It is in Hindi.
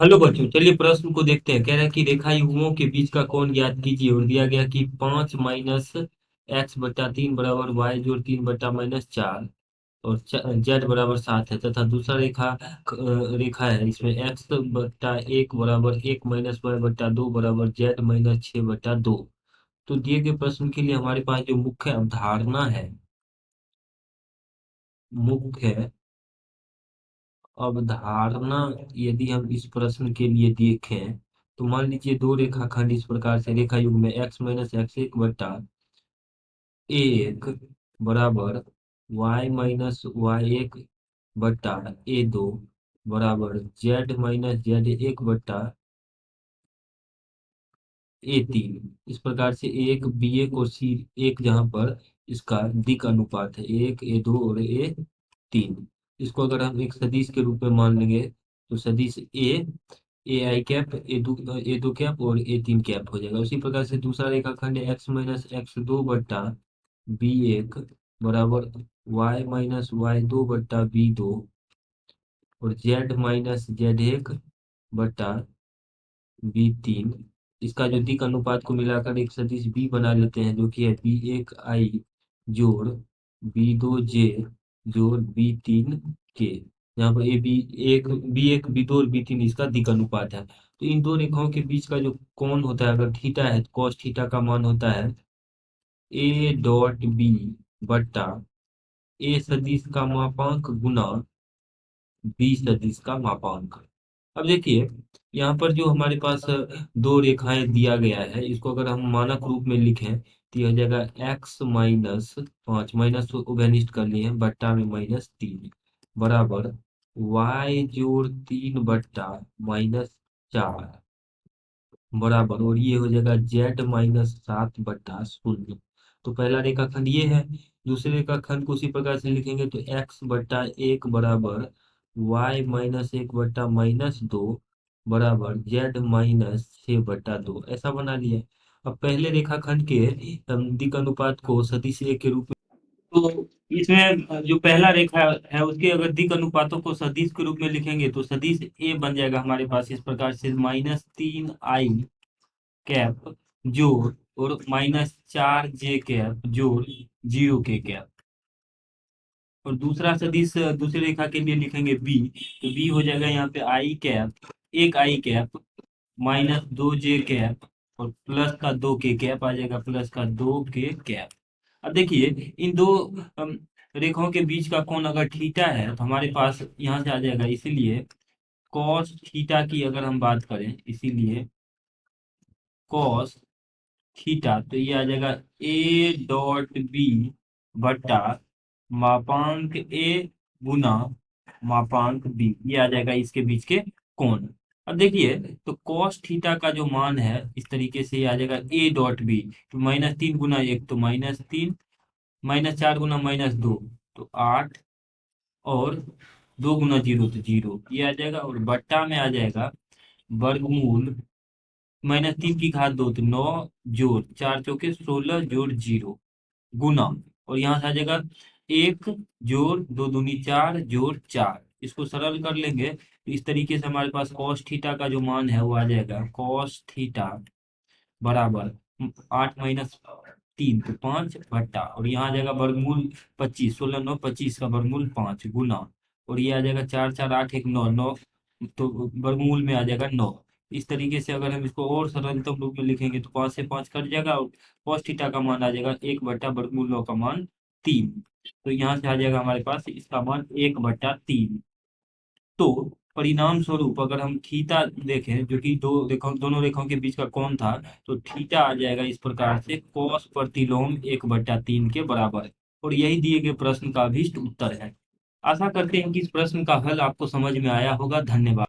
हेलो बच्चों, चलिए प्रश्न को देखते हैं। कह रहा है कि रेखा युग्मों के बीच का कोण ज्ञात कीजिए और दिया गया कि 5 - x/3 बराबर y जोड़ 3/-4 और z बराबर 7 है तथा दूसरा रेखा है। इसमें x/1 बराबर 1 - y/2 बराबर z - 6/2। तो दिए गए प्रश्न के लिए हमारे पास जो मुख्य अवधारणा है, मुख्य अवधारणा, यदि हम इस प्रश्न के लिए देखें तो मान लीजिए दो रेखाखंड इस प्रकार से रेखा युग में x - x1/1 बराबर y - y1/a2 बराबर z - z1/a3। इस प्रकार से एक बी एक और सी एक, जहां पर इसका दिक अनुपात है एक a2 और a3। इसको अगर हम एक सदिश के रूप में मान लेंगे तो सदिश ए आई कैप ए दो कैप और ए3 कैप हो जाएगा। उसी प्रकार से दूसरा रेखाखंड x - x2 बी1 बराबर y - y2/b2 और z - z1/b3। इसका जो दिक अनुपात को मिलाकर एक सदिश बी बना लेते हैं, जो कि है b1 i जोड़ b2 j जोड़ b3 k। यहाँ पर ए बी एक बी2 और बी3 इसका दिक अनुपात है। तो इन दो रेखाओं के बीच का जो कोण होता है, अगर थीटा है तो cos थीटा का मान होता है a.b बट्टा ए सदिश का मापांक गुना बी सदिश का मापांक। अब देखिए, यहाँ पर जो हमारे पास दो रेखाएं दिया गया है, इसको अगर हम मानक रूप में लिखें तो यह हो जाएगा x - 5 माइनस को उभयनिष्ठ कर लिए हैं बट्टा में -3 बराबर y जोड़ 3/-4 बराबर, और ये हो जाएगा z - 7/0। तो पहला रेखाखंड ये है। दूसरे रेखाखंड को उसी प्रकार से लिखेंगे तो x/1 बराबर y - 1/-2 बराबर z - 6/2 ऐसा बना लिया। अब पहले रेखाखंड के दिक अनुपात को सदिश ए के रूप में, तो इसमें जो पहला रेखा है उसके अगर दिक अनुपातों को सदिश के रूप में लिखेंगे तो सदिश ए बन जाएगा हमारे पास इस प्रकार से -3i कैप जोड़ और -4j कैप जोड़ 0 k कैप। और दूसरा सदिश दूसरी रेखा के लिए लिखेंगे बी, तो बी हो जाएगा यहाँ पे आई कैप, एक आई कैप -2j कैप और प्लस का 2 k कैप आ जाएगा, प्लस का 2 k कैप। अब देखिए, इन दो अम, रेखाओं के बीच का कोण अगर थीटा है तो हमारे पास यहाँ से आ जाएगा, इसीलिए कॉस थीटा की अगर हम बात करें, इसीलिए कॉस थीटा, तो ये आ जाएगा a.b बट्टा मापांक ए गुना मापांक बी, ये आ जाएगा इसके बीच के कोण। अब देखिए, तो cos थीटा का जो मान है इस तरीके से ये आ जाएगा a.b, तो -3 गुना 1 तो -3, -4 गुना -2 तो 8 और 2 गुना 0 तो 0, ये आ जाएगा। और बट्टा में आ जाएगा वर्गमूल -3 की घात 2 तो 9 जोड़ 4 × 4 = 16 जोड़ 0 गुना, और यहाँ से आ जाएगा 1 जोड़ 2 दूनी 4 जोड़ 4। इसको सरल कर लेंगे तो इस तरीके से हमारे पास cos थीटा का जो मान है वो आ जाएगा cos थीटा बराबर 8 - 3 तो 5 बट्टा, और यहाँ आ जाएगा वर्गमूल 25, 16 9 25 का वर्गमूल 5 गुना, और ये आ जाएगा 4 4 8 1 9 9, तो वर्गमूल में आ जाएगा 9। इस तरीके से अगर हम इसको और सरलतम रूप में लिखेंगे तो 5 से 5 कट जाएगा और cos थीटा का मान आ जाएगा 1/वर्गमूल 9 का मान 3। तो यहाँ से आ जाएगा हमारे पास इसका मान 1/3। तो परिणाम स्वरूप अगर हम थीटा देखें, जो कि दोनों रेखाओं के बीच का कोण था, तो थीटा आ जाएगा इस प्रकार से cos प्रतिलोम 1/3 के बराबर है। और यही दिए गए प्रश्न का अभीष्ट उत्तर है। आशा करते हैं कि इस प्रश्न का हल आपको समझ में आया होगा। धन्यवाद।